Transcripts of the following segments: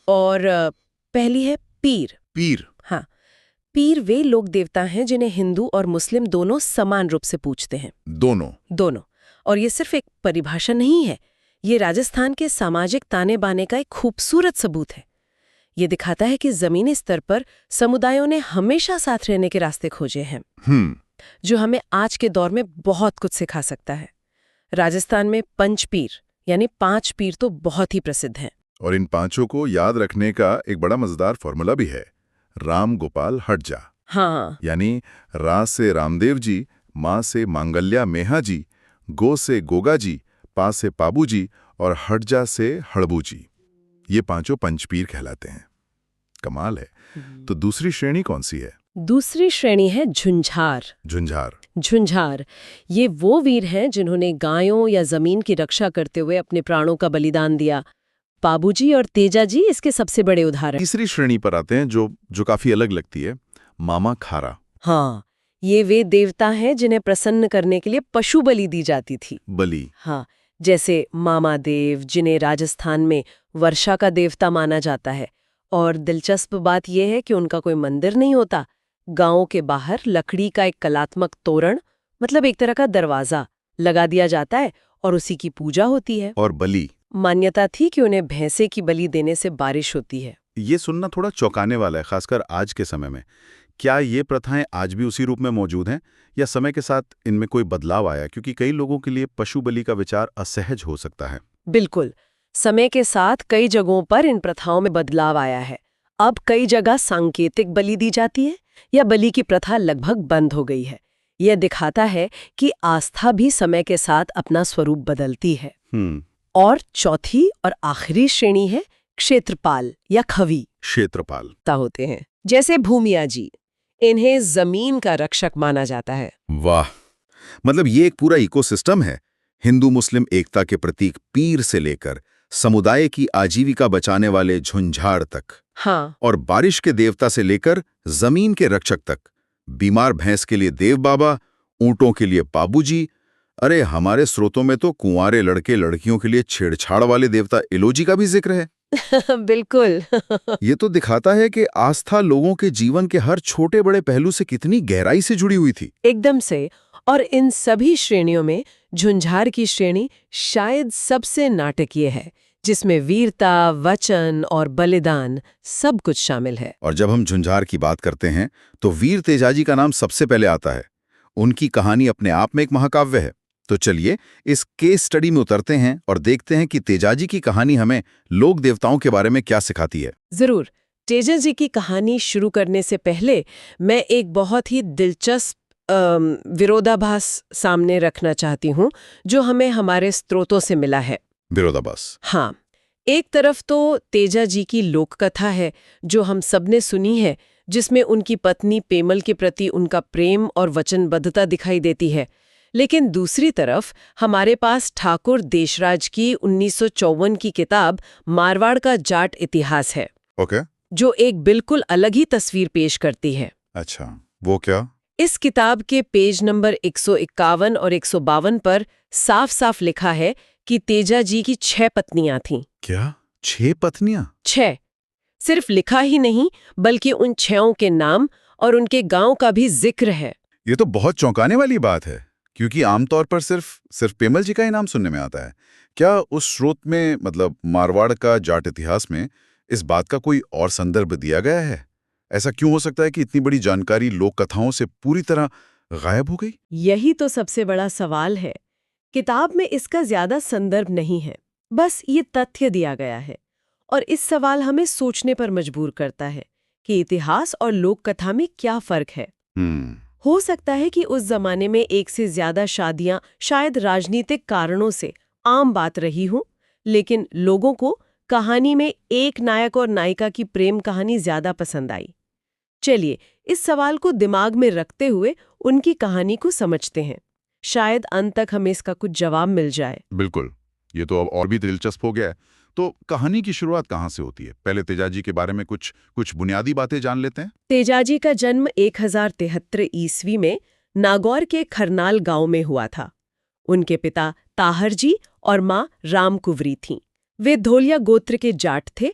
और पहली है पीर। पीर। हाँ, पीर वे लोक देवता हैं जिन्हें हिंदू और मुस्लिम दोनों समान रूप से पूजते हैं। दोनों। और ये सिर्फ एक परिभाषा नहीं है, ये राजस्थान के सामाजिक ताने बाने का एक खूबसूरत सबूत है। ये दिखाता है कि जमीनी स्तर पर समुदायों ने हमेशा साथ रहने के रास्ते खोजे हैं, जो हमें आज के दौर में बहुत कुछ सिखा सकता है। राजस्थान में पंचपीर यानी 5 पीर तो बहुत ही प्रसिद्ध हैं। और इन पांचों को याद रखने का एक बड़ा मजेदार फॉर्मूला भी है, राम गोपाल हटजा। हाँ, यानी रा से रामदेव जी, माँ से मांगल्या मेहा जी, गो से गोगा जी, पा से पाबू जी और हटजा से हड़बू जी। ये पांचों पंचपीर कहलाते हैं। कमाल है। तो दूसरी श्रेणी कौन सी है? दूसरी श्रेणी है झुंझार। झुंझार ये वो वीर हैं जिन्होंने गायों या जमीन की रक्षा करते हुए अपने प्राणों का बलिदान दिया। बाबूजी और तेजाजी इसके सबसे बड़े उदाहरण। तीसरी श्रेणी पर आते हैं जो काफी अलग लगती है, मामा खारा। हाँ, ये वे देवता हैं जिन्हें प्रसन्न करने के लिए पशु बलि दी जाती थी। बलि। हाँ, जैसे मामा देव, जिन्हें राजस्थान में वर्षा का देवता माना जाता है। और दिलचस्प बात यह है कि उनका कोई मंदिर नहीं होता। गांवों के बाहर लकड़ी का एक कलात्मक तोरण, मतलब एक तरह का दरवाजा, लगा दिया जाता है और उसी की पूजा होती है। और बलि, मान्यता थी कि उन्हें भैंसे की बलि देने से बारिश होती है। ये सुनना थोड़ा चौंकाने वाला है, खासकर आज के समय में। क्या ये प्रथाएं आज भी उसी रूप में मौजूद हैं या समय के साथ इनमें कोई बदलाव आया? क्योंकि कई लोगों के लिए पशु बलि का विचार असहज हो सकता है। बिल्कुल, समय के साथ कई जगहों पर इन प्रथाओं में बदलाव आया है। अब कई जगह सांकेतिक बलि दी जाती है या बलि की प्रथा लगभग बंद हो गई है। यह दिखाता है कि आस्था भी समय के साथ अपना स्वरूप बदलती है। और चौथी और आखिरी श्रेणी है क्षेत्रपाल या खवी। क्षेत्रपाल होते हैं जैसे भूमिया जी, इन्हें जमीन का रक्षक माना जाता है। वाह, मतलब ये एक पूरा इकोसिस्टम है। हिंदू मुस्लिम एकता के प्रतीक पीर से लेकर समुदाय की आजीविका बचाने वाले झुंझार तक। हाँ, और बारिश के देवता से लेकर जमीन के रक्षक तक। बीमार भैंस के लिए देव बाबा, ऊंटों के लिए बाबूजी। अरे हमारे स्रोतों में तो कुंवारे लड़के लड़कियों के लिए छेड़छाड़ वाले देवता इलोजी का भी जिक्र है। बिल्कुल। ये तो दिखाता है कि आस्था लोगों के जीवन के हर छोटे बड़े पहलू से कितनी गहराई से जुड़ी हुई थी। एकदम से। और इन सभी श्रेणियों में झुंझार की श्रेणी शायद सबसे नाटकीय है, जिसमें वीरता, वचन और बलिदान सब कुछ शामिल है। और जब हम झुंझार की बात करते हैं तो वीर तेजाजी का नाम सबसे पहले आता है। उनकी कहानी अपने आप में एक महाकाव्य है। तो चलिए इस केस स्टडी में उतरते हैं और देखते हैं कि तेजाजी की कहानी हमें लोक देवताओं के बारे में क्या सिखाती है। जरूर। तेजाजी की कहानी शुरू करने से पहले मैं एक बहुत ही दिलचस्प विरोधाभास सामने रखना चाहती हूँ, जो हमें हमारे स्रोतों से मिला है। विरोधाभास? हाँ, एक तरफ तो तेजाजी की लोककथा है जो हम सबने सुनी है, जिसमें उनकी पत्नी पेमल के प्रति उनका प्रेम और वचनबद्धता दिखाई देती है। लेकिन दूसरी तरफ हमारे पास ठाकुर देशराज की 1954 की किताब मारवाड़ का जाट इतिहास है। ओके। जो एक बिल्कुल अलग ही तस्वीर पेश करती है। अच्छा, वो क्या? इस किताब के पेज नंबर 151 और 152 पर साफ साफ लिखा है कि तेजाजी की 6 पत्नियां थीं। क्या? 6 पत्नियां? 6। सिर्फ लिखा ही नहीं, बल्कि उन 6 के नाम और उनके गांव का भी जिक्र है। ये तो बहुत चौंकाने वाली बात है, क्योंकि आमतौर पर सिर्फ पेमल जी का ही नाम सुनने में आता है। क्या उस स्रोत में, मतलब मारवाड़ का जाट इतिहास में, इस बात का कोई और संदर्भ दिया गया है? ऐसा क्यों हो सकता है कि इतनी बड़ी जानकारी लोक कथाओं से पूरी तरह गायब हो गई? यही तो सबसे बड़ा सवाल है। किताब में इसका ज्यादा संदर्भ नहीं है, बस ये तथ्य दिया गया है। और इस सवाल हमें सोचने पर मजबूर करता है कि इतिहास और लोक कथा में क्या फर्क है। हो सकता है कि उस जमाने में एक से ज्यादा शादियां शायद राजनीतिक कारणों से आम बात रही हो, लेकिन लोगों को कहानी में एक नायक और नायिका की प्रेम कहानी ज्यादा पसंद आई। चलिए इस सवाल को दिमाग में रखते हुए उनकी कहानी को समझते हैं। शायद अंत तक हमें इसका कुछ जवाब मिल जाए। बिल्कुल, ये तो अब और भी दिलचस्प हो गया है। तो कहानी की शुरुआत कहाँ से होती है? पहले तेजाजी के बारे में कुछ बुनियादी बातें जान लेते हैं। तेजाजी का जन्म 1073 ईस्वी में नागौर के खरनाल गांव में हुआ था। उनके पिता ताहर जी और मां रामकुंवरी थीं। वे धोलिया गोत्र के जाट थे।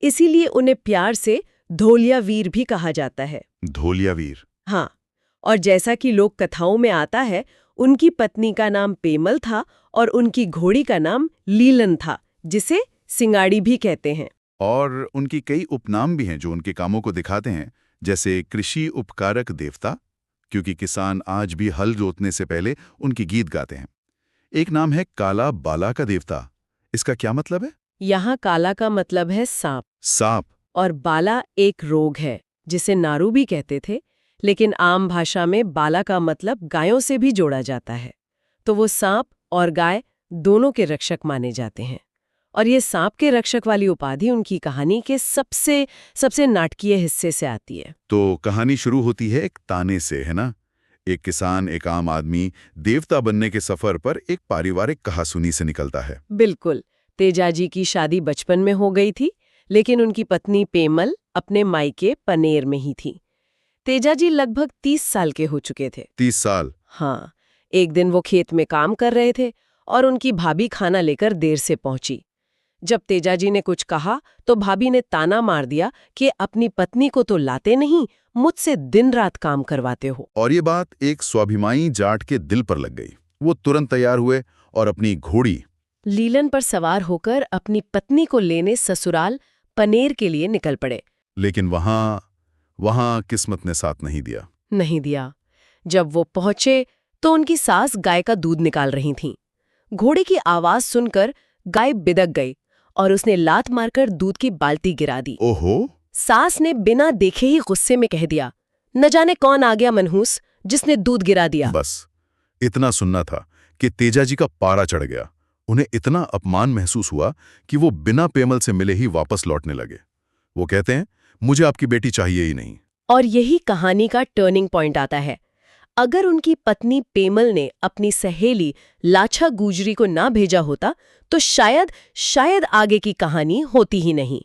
इसीलिए उन्हें प्यार से धोलिया वीर भी कहा जाता है। धोलिया वीर। हाँ, और जैसा कि लोक कथाओं में आता है, उनकी पत्नी का नाम पेमल था और उनकी घोड़ी का नाम लीलन था, जिसे सिंगाड़ी भी कहते हैं। और उनकी कई उपनाम भी हैं जो उनके कामों को दिखाते हैं, जैसे कृषि उपकारक देवता, क्योंकि किसान आज भी हल जोतने से पहले उनकी गीत गाते हैं। एक नाम है काला बाला का देवता। इसका क्या मतलब है? यहाँ काला का मतलब है सांप, सांप। और बाला एक रोग है जिसे नारू भी कहते थे, लेकिन आम भाषा में बाला का मतलब गायों से भी जोड़ा जाता है। तो वो सांप और गाय दोनों के रक्षक माने जाते हैं। और ये सांप के रक्षक वाली उपाधि उनकी कहानी के सबसे नाटकीय हिस्से से आती है। तो कहानी शुरू होती है एक ताने से, है ना? एक किसान, एक आम आदमी देवता बनने के सफर पर एक पारिवारिक कहासुनी से निकलता है। बिल्कुल। तेजाजी की शादी बचपन में हो गई थी, लेकिन उनकी पत्नी पेमल अपने मायके पनेर में ही थी। तेजाजी लगभग 30 साल के हो चुके थे। 30 साल? हाँ, एक दिन वो खेत में काम कर रहे थे और उनकी भाभी खाना लेकर देर से पहुंची। जब तेजाजी ने कुछ कहा तो भाभी ने ताना मार दिया कि अपनी पत्नी को तो लाते नहीं, मुझसे दिन रात काम करवाते हो। और ये बात एक स्वाभिमानी जाट के दिल पर लग गई। वो तुरंत तैयार हुए और अपनी घोड़ी लीलन पर सवार होकर अपनी पत्नी को लेने ससुराल पनेर के लिए निकल पड़े। लेकिन वहां किस्मत ने साथ नहीं दिया। नहीं दिया। जब वो पहुंचे तो उनकी सास गाय का दूध निकाल रही थीं। घोड़े की आवाज सुनकर गाय बिदक गई और उसने लात मारकर दूध की बाल्टी गिरा दी। ओहो! सास ने बिना देखे ही गुस्से में कह दिया, न जाने कौन आ गया मनहूस जिसने दूध गिरा दिया। बस इतना सुनना था कि तेजाजी का पारा चढ़ गया। उन्हें इतना अपमान महसूस हुआ कि वो बिना पेमल से मिले ही वापस लौटने लगे। वो कहते हैं, मुझे आपकी बेटी चाहिए ही नहीं। और यही कहानी का टर्निंग पॉइंट आता है। अगर उनकी पत्नी पेमल ने अपनी सहेली लाछा गुजरी को ना भेजा होता तो शायद आगे की कहानी होती ही नहीं।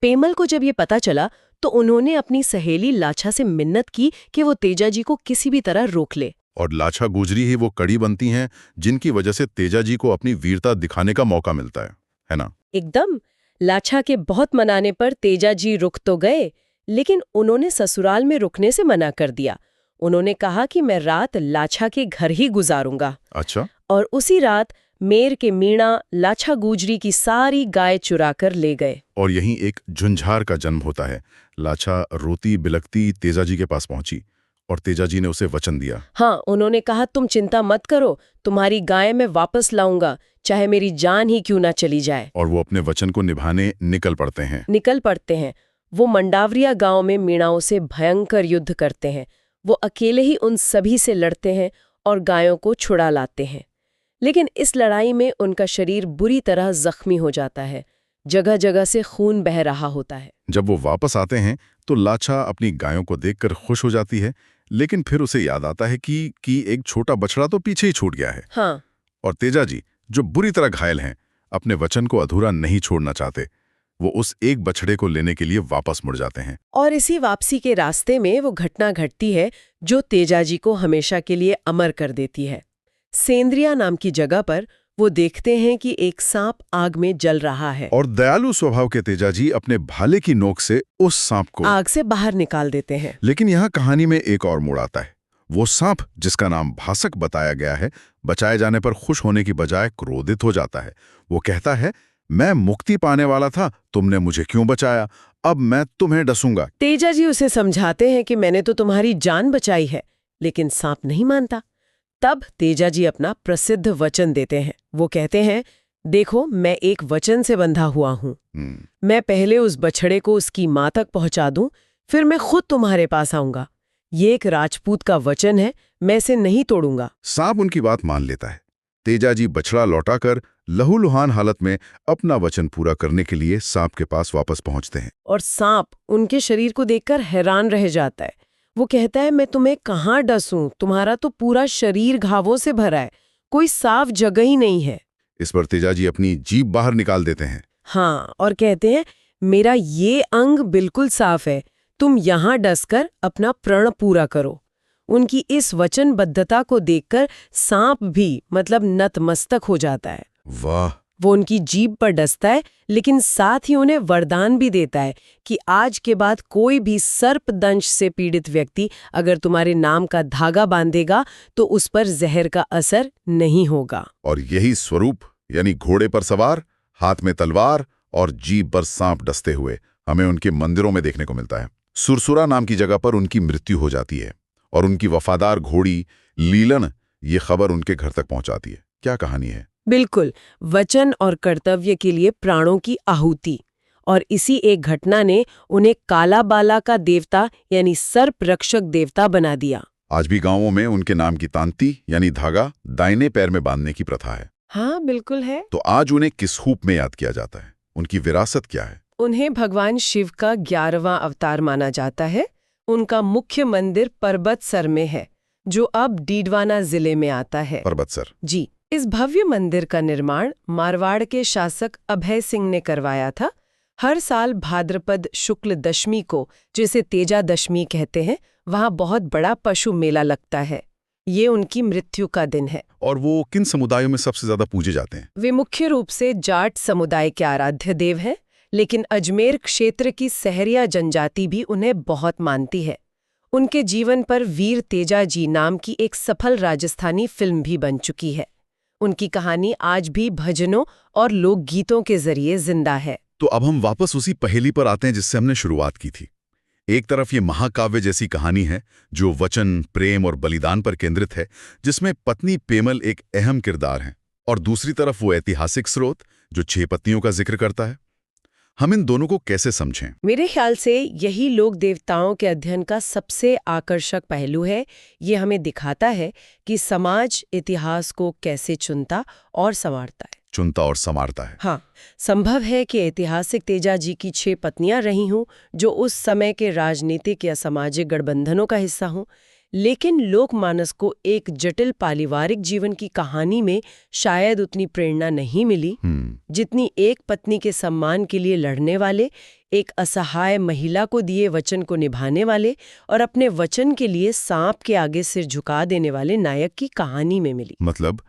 पेमल को जब ये पता चला तो उन्होंने अपनी सहेली लाछा से मिन्नत की कि वो तेजाजी को किसी भी तरह रोक ले। और लाछा गुजरी ही वो कड़ी बनती हैं जिनकी वजह से तेजाजी को अपनी वीरता दिखाने का मौका मिलता है ना? एकदम। लाछा के बहुत मनाने पर तेजाजी रुक तो गए, लेकिन उन्होंने ससुराल में रुकने से मना कर दिया। उन्होंने कहा कि मैं रात लाछा के घर ही गुजारूंगा। अच्छा। और उसी रात मेर के मीणा लाछा गुजरी की सारी गाय चुरा कर ले गए। और यहीं एक झुंझार का जन्म होता है। लाछा रोती बिलखती तेजाजी के पास पहुंची और तेजाजी ने उसे वचन दिया। हाँ, उन्होंने कहा, तुम चिंता मत करो, तुम्हारी गाय मैं वापस लाऊंगा, चाहे मेरी जान ही क्यों ना चली जाए। और वो अपने वचन को निभाने निकल पड़ते हैं। वो मंडावरिया गांव में मीणाओं से भयंकर युद्ध करते हैं। वो अकेले ही उन सभी से लड़ते हैं और गायों को छुड़ा लाते हैं। लेकिन इस लड़ाई में उनका शरीर बुरी तरह जख्मी हो जाता है। जगह जगह से खून बह रहा होता है। जब वो वापस आते हैं तो लाछा अपनी गायों को देखकर खुश हो जाती है, लेकिन फिर उसे याद आता है कि एक छोटा बछड़ा तो पीछे ही छूट गया है। हाँ। और तेजाजी, जो बुरी तरह घायल हैं, अपने वचन को अधूरा नहीं छोड़ना चाहते। वो उस एक बछड़े को लेने के लिए वापस मुड़ जाते हैं। और इसी वापसी के रास्ते में वो घटना घटती है जो तेजाजी को हमेशा के लिए अमर कर देती है। सेंद्रिया नाम की जगह पर वो देखते हैं कि एक सांप आग में जल रहा है। और दयालु स्वभाव के तेजाजी अपने भाले की नोक से उस सांप को आग से बाहर निकाल देते हैं। लेकिन यहाँ कहानी में एक और मोड़ आता है। वो सांप, जिसका नाम भासक बताया गया है, बचाए जाने पर खुश होने की बजाय क्रोधित हो जाता है। वो कहता है, मैं मुक्ति पाने वाला था, तुमने मुझे क्यों बचाया? अब मैं तुम्हें डसूंगा। तेजाजी उसे समझाते हैं कि मैंने तो तुम्हारी जान बचाई है, लेकिन सांप नहीं मानता। तब तेजाजी अपना प्रसिद्ध वचन देते हैं। वो कहते हैं, देखो, मैं एक वचन से बंधा हुआ हूं। मैं पहले उस बछड़े को उसकी मां तक पहुंचा दूं, फिर मैं खुद तुम्हारे पास आऊंगा। ये एक राजपूत का वचन है, मैं इसे नहीं तोड़ूंगा। सांप उनकी बात मान लेता है। तेजाजी बछड़ा लौटाकर लहूलुहान हालत में अपना वचन पूरा करने के लिए सांप के पास वापस पहुंचते हैं। और सांप उनके शरीर को देखकर हैरान रह जाता है। वो कहता है, मैं तुम्हें कहाँ डसूं? तुम्हारा तो पूरा शरीर घावों से भरा है, कोई साफ जगह ही नहीं है। इस पर तेजाजी अपनी जीभ बाहर निकाल देते हैं। हाँ, और कहते हैं, मेरा ये अंग बिल्कुल साफ है, तुम यहाँ डसकर अपना प्रण पूरा करो। उनकी इस वचनबद्धता को देखकर सांप भी नतमस्तक हो जाता है। वाह! वो उनकी जीभ पर डसता है, लेकिन साथ ही उन्हें वरदान भी देता है कि आज के बाद कोई भी सर्पदंश से पीड़ित व्यक्ति अगर तुम्हारे नाम का धागा बांधेगा तो उस पर जहर का असर नहीं होगा। और यही स्वरूप, यानी घोड़े पर सवार, हाथ में तलवार और जीभ पर सांप डसते हुए हमें उनके मंदिरों में देखने को मिलता है। सुरसुरा नाम की जगह पर उनकी मृत्यु हो जाती है और उनकी वफादार घोड़ी लीलन ये खबर उनके घर तक पहुंचाती है। क्या कहानी है? बिल्कुल, वचन और कर्तव्य के लिए प्राणों की आहुति। और इसी एक घटना ने उन्हें कालाबाला का देवता यानी सर्प रक्षक देवता बना दिया। आज भी गांवों में उनके नाम की तांती यानी धागा दाहिने पैर में बांधने की प्रथा है। हाँ, बिल्कुल है। तो आज उन्हें किस रूप में याद किया जाता है? उनकी विरासत क्या है? उन्हें भगवान शिव का 11वां अवतार माना जाता है। उनका मुख्य मंदिर परबतसर में है, जो अब डीडवाना जिले में आता है। परबतसर जी, इस भव्य मंदिर का निर्माण मारवाड़ के शासक अभय सिंह ने करवाया था। हर साल भाद्रपद शुक्ल दशमी को, जिसे तेजा दशमी कहते हैं, वहाँ बहुत बड़ा पशु मेला लगता है। ये उनकी मृत्यु का दिन है। और वो किन समुदायों में सबसे ज्यादा पूजे जाते हैं? वे मुख्य रूप से जाट समुदाय के आराध्य देव हैं, लेकिन अजमेर क्षेत्र की सहरिया जनजाति भी उन्हें बहुत मानती है। उनके जीवन पर वीर तेजा जी नाम की एक सफल राजस्थानी फिल्म भी बन चुकी है। उनकी कहानी आज भी भजनों और लोकगीतों के जरिए जिंदा है। तो अब हम वापस उसी पहेली पर आते हैं जिससे हमने शुरुआत की थी। एक तरफ ये महाकाव्य जैसी कहानी है जो वचन, प्रेम और बलिदान पर केंद्रित है, जिसमें पत्नी पेमल एक अहम किरदार है, और दूसरी तरफ वो ऐतिहासिक स्रोत जो 6 पत्नियों का जिक्र करता है। हम इन दोनों को कैसे समझें? मेरे ख्याल से यही लोक देवताओं के अध्ययन का सबसे आकर्षक पहलू है। ये हमें दिखाता है कि समाज इतिहास को कैसे चुनता और संवारता है। हाँ, संभव है कि ऐतिहासिक तेजा जी की 6 पत्नियां रही हों जो उस समय के राजनीतिक या सामाजिक गठबंधनों का हिस्सा हों, लेकिन लोकमानस को एक जटिल पारिवारिक जीवन की कहानी में शायद उतनी प्रेरणा नहीं मिली जितनी एक पत्नी के सम्मान के लिए लड़ने वाले, एक असहाय महिला को दिए वचन को निभाने वाले और अपने वचन के लिए सांप के आगे सिर झुका देने वाले नायक की कहानी में मिली। मतलब